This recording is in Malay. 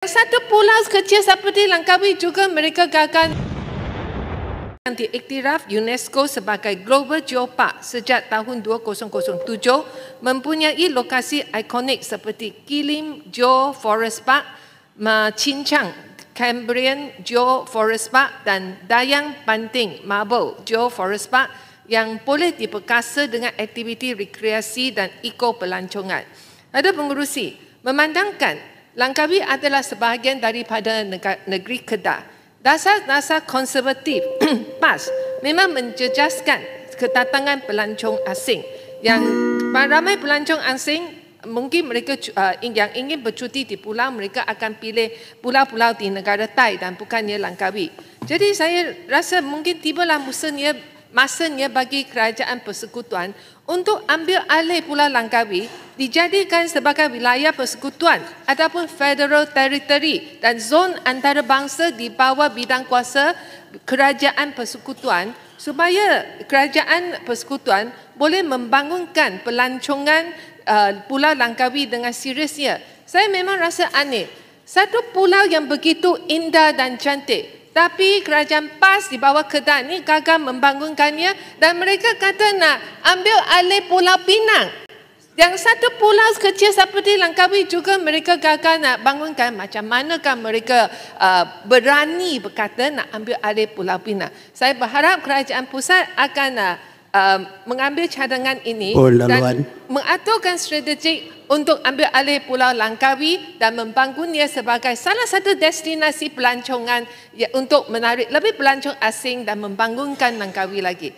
Satu pulau kecil seperti Langkawi juga mereka gagal yang diiktiraf UNESCO sebagai Global Geopark sejak tahun 2007, mempunyai lokasi ikonik seperti Kilim Geoforest Park, Cincang Cambrian Geoforest Park dan Dayang Banting Marble Geoforest Park yang boleh diperkasa dengan aktiviti rekreasi dan ekopelancongan. Ada pengurusi memandangkan Langkawi adalah sebahagian daripada negeri Kedah. Dasar-dasar konservatif PAS memang menjejaskan kedatangan pelancong asing. Yang ramai pelancong asing mungkin mereka yang ingin bercuti di pulau, mereka akan pilih pulau-pulau di negara Thai dan bukannya Langkawi. Jadi saya rasa mungkin tibalah masanya bagi kerajaan persekutuan untuk ambil alih Pulau Langkawi dijadikan sebagai wilayah persekutuan ataupun federal territory dan zon antarabangsa di bawah bidang kuasa kerajaan persekutuan supaya kerajaan persekutuan boleh membangunkan pelancongan Pulau Langkawi dengan seriusnya. Saya memang rasa aneh. Satu pulau yang begitu indah dan cantik, tapi kerajaan PAS di bawah Kedah ni gagal membangunkannya dan mereka kata nak ambil alih Pulau Pinang. Yang satu pulau kecil seperti Langkawi juga mereka gagal nak bangunkan. Macam manakah mereka berani berkata nak ambil alih Pulau Pinang? Saya berharap kerajaan pusat akan mengambil cadangan ini dan mengaturkan strategi untuk ambil alih Pulau Langkawi dan membangunnya sebagai salah satu destinasi pelancongan untuk menarik lebih pelancong asing dan membangunkan Langkawi lagi.